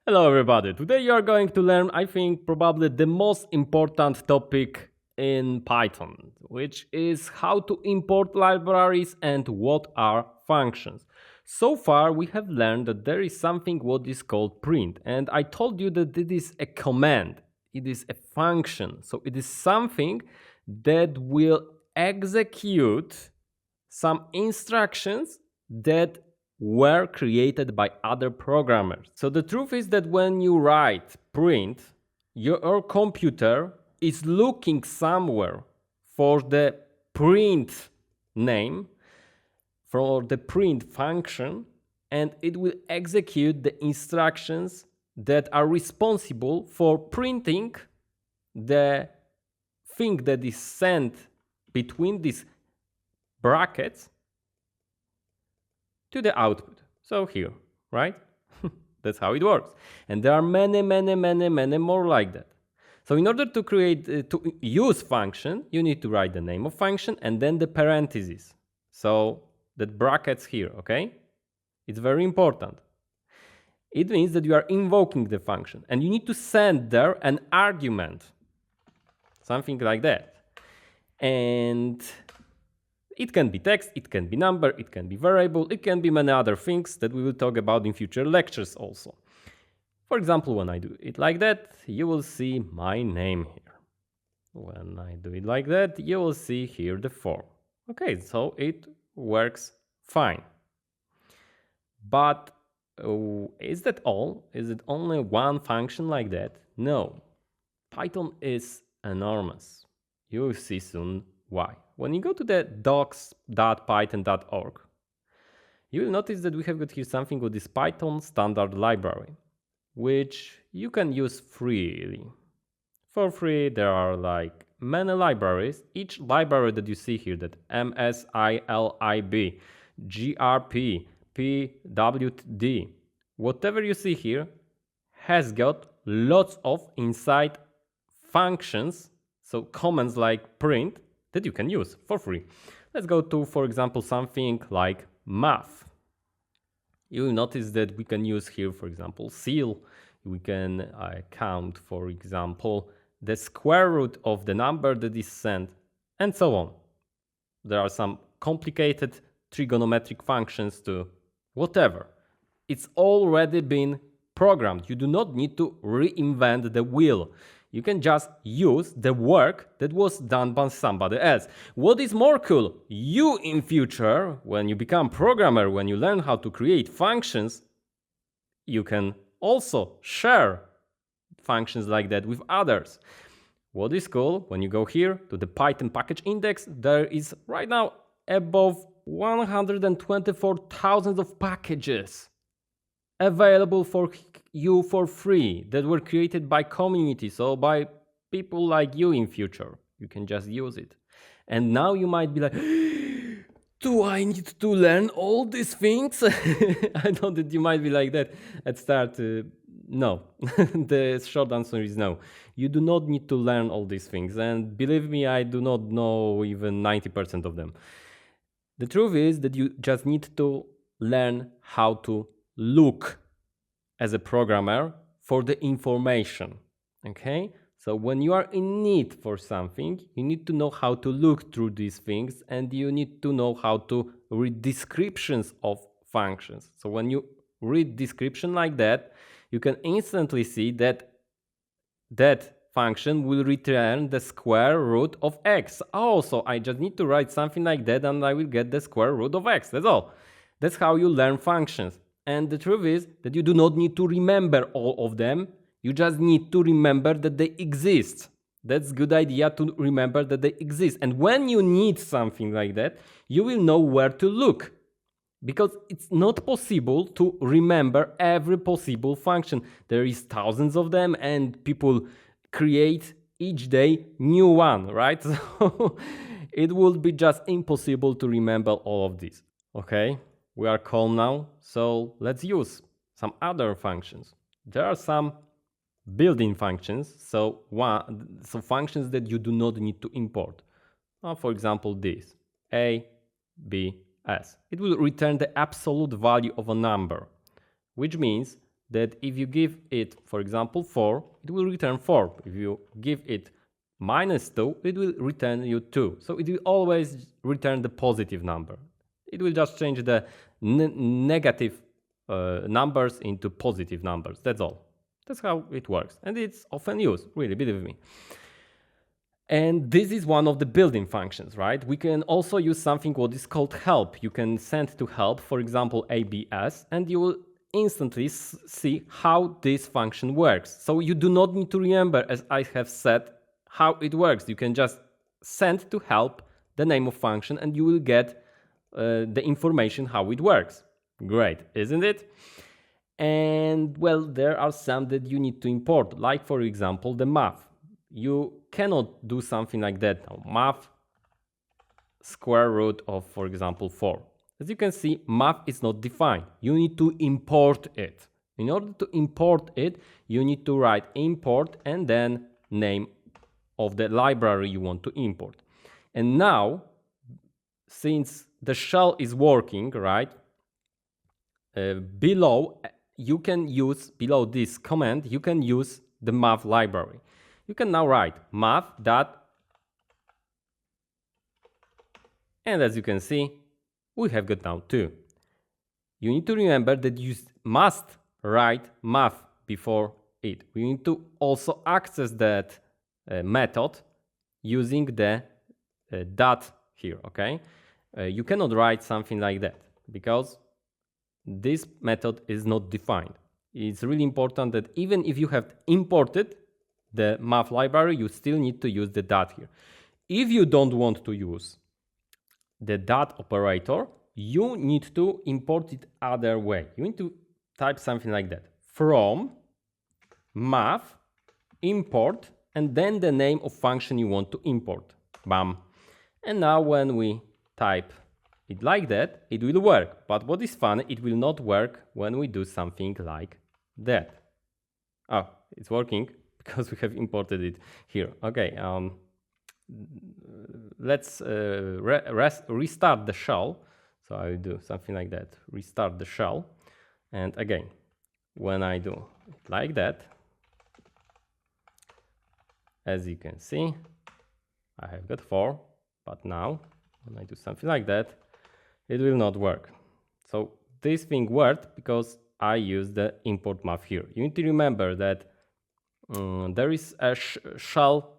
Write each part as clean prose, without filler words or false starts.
Hello everybody. Today you are going to learn, I think, probably the most important topic in Python, which is how to import libraries and what are functions. So far we have learned that there is something what is called print, and I told you that it is a command. It is a function. So it is something that will execute some instructions that were created by other programmers. So the truth is that when you write print, your computer is looking somewhere for the print name, for the print function, and it will execute the instructions that are responsible for printing the thing that is sent between these brackets to the output. So here, right? That's how it works. And there are many more like that. So in order to create, to use function, you need to write the name of function and then the parentheses. So that brackets here, okay? It's very important. It means that you are invoking the function and you need to send there an argument, something like that. And it can be text, it can be number, it can be variable, it can be many other things that we will talk about in future lectures also. For example, when I do it like that, you will see my name here. When I do it like that, you will see here the form. Okay, so it works fine. But is that all? Is it only one function like that? No. Python is enormous. You will see soon why. When you go to the docs.python.org, you will notice that we have got here something with this Python standard library, which you can use freely. For free, there are like many libraries. Each library that you see here, that MSILIB, GRP, PWD, whatever you see here, has got lots of inside functions, so commands like print, that you can use for free. Let's go to, for example, something like math. You will notice that we can use here, for example, ceil. We can count, for example, the square root of the number that is sent, and so on. There are some complicated trigonometric functions too, whatever. It's already been programmed. You do not need to reinvent the wheel. You can just use the work that was done by somebody else. What is more cool, you in future, when you become programmer, when you learn how to create functions, you can also share functions like that with others. What is cool, when you go here to the Python package index, there is right now above 124,000 of packages available for you for free that were created by community, so by people like you in future. You can just use it. And now you might be like, do I need to learn all these things? I know that you might be like that at start. No, the short answer is no. You do not need to learn all these things. And believe me, I do not know even 90% of them. The truth is that you just need to learn how to look as a programmer for the information. Okay? So when you are in need for something, you need to know how to look through these things, and you need to know how to read descriptions of functions. So when you read description like that, you can instantly see that that function will return the square root of x. So I just need to write something like that and I will get the square root of x. That's all. That's how you learn functions. And the truth is that you do not need to remember all of them. You just need to remember that they exist. That's a good idea to remember that they exist. And when you need something like that, you will know where to look. Because it's not possible to remember every possible function. There is thousands of them and people create each day new one, right? So it would be just impossible to remember all of these. Okay, we are calm now, so let's use some other functions. There are some built-in functions, so functions that you do not need to import. For example, this a, b, s. It will return the absolute value of a number, which means that if you give it, for example, 4, it will return 4. If you give it -2, it will return you 2. So it will always return the positive number. It will just change the negative numbers into positive numbers. That's all. That's how it works. And it's often used, really, believe me. And this is one of the built-in functions, right? We can also use something what is called help. You can send to help, for example, ABS, and you will instantly see how this function works. So you do not need to remember, as I have said, how it works. You can just send to help the name of function and you will get the information how it works. Great, isn't it? And well, there are some that you need to import, like for example, the math. You cannot do something like that now. Math square root of, for example, 4. As you can see, math is not defined. You need to import it. In order to import it, you need to write import and then name of the library you want to import. And now, since the shell is working, right, below this command, you can use the math library. You can now write math dot, and as you can see, we have got now 2. You need to remember that you must write math before it. We need to also access that method using the dot here, okay? You cannot write something like that because this method is not defined. It's really important that even if you have imported the math library, you still need to use the dot here. If you don't want to use the dot operator, you need to import it other way. You need to type something like that. From math import and then the name of function you want to import. Bam. And now when we type it like that, it will work. But what is fun, it will not work when we do something like that. Oh, it's working because we have imported it here. Okay, let's restart the shell. So I will do something like that, restart the shell. And again, when I do it like that, as you can see, I have got 4, but now when I do something like that, it will not work. So this thing worked because I used the import math here. You need to remember that there is a shell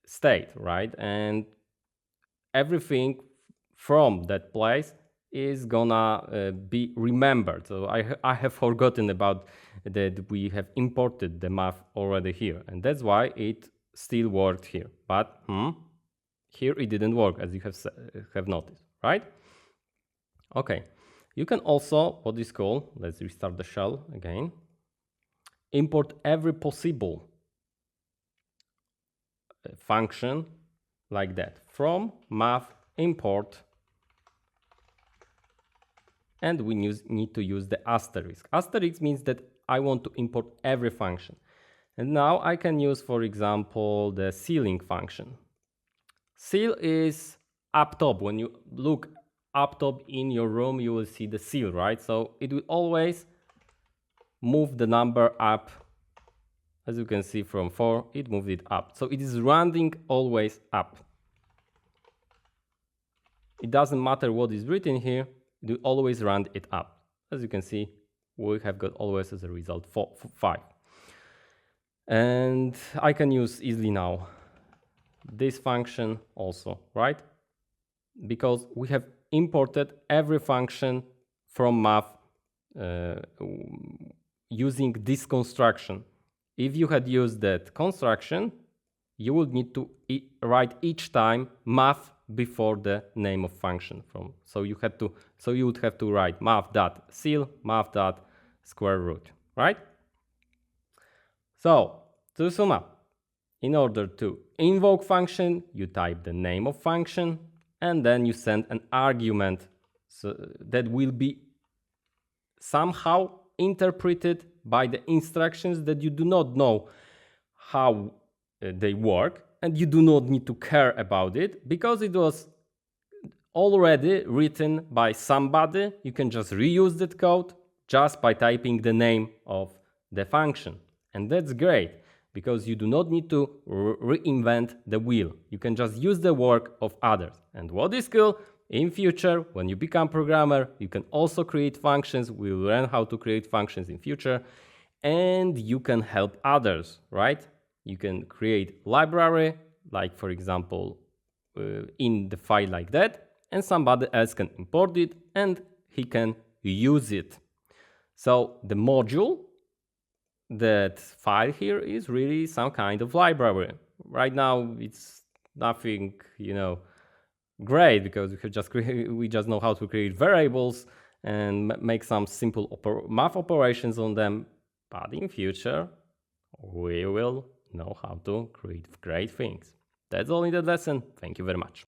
state, right? And everything from that place is gonna be remembered. So I have forgotten about that we have imported the math already here. And that's why it still worked here. But here it didn't work, as you have noticed, right? Okay, you can also, what is called, let's restart the shell again, import every possible function like that. From math import, and we need to use the asterisk. Asterisk means that I want to import every function. And now I can use, for example, the ceiling function. Ceil is up top. When you look up top in your room, you will see the ceil, right? So it will always move the number up. As you can see from 4, it moved it up. So it is rounding always up. It doesn't matter what is written here, it will always round it up. As you can see, we have got always as a result 5. And I can use easily now this function also, right? Because we have imported every function from math using this construction. If you had used that construction, you would need to write each time math before the name of function from. So you would have to write math.ceil, math.square root, right? So to sum up, in order to invoke function, you type the name of function and then you send an argument that will be somehow interpreted by the instructions that you do not know how they work, and you do not need to care about it because it was already written by somebody. You can just reuse that code just by typing the name of the function. And that's great because you do not need to reinvent the wheel. You can just use the work of others. And what is cool, in future, when you become programmer, you can also create functions. We'll learn how to create functions in future, and you can help others, right? You can create library, like for example, in the file like that, and somebody else can import it and he can use it. So the module, that file here, is really some kind of library. Right now it's nothing, great, because we just know how to create variables and make some simple math operations on them. But in future, we will know how to create great things. That's all in that lesson. Thank you very much.